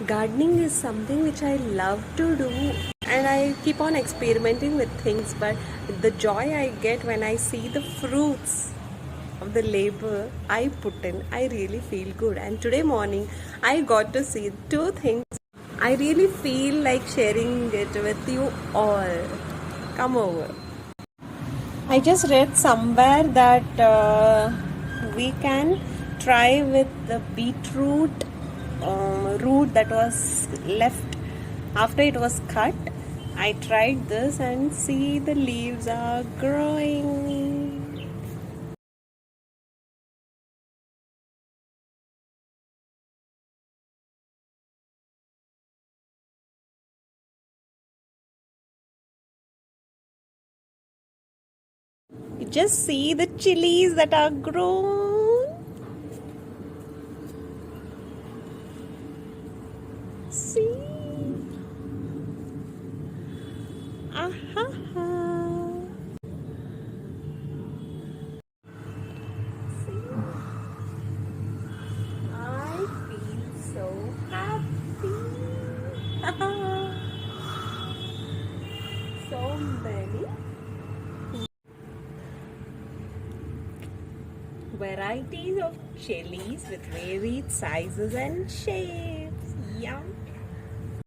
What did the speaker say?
Gardening is something which I love to do, and I keep on experimenting with things, but the joy I get when I see the fruits of the labor I put in, I really feel good. And today morning I got to see two things. I really feel like sharing it with you all. Come over. I just read somewhere that we can try with the beetroot root that was left after it was cut. I tried this and see the leaves are growing. You just see the chillies that are grown. See? Aha. I feel so happy. So many varieties of chilies with varied sizes and shapes. Yum.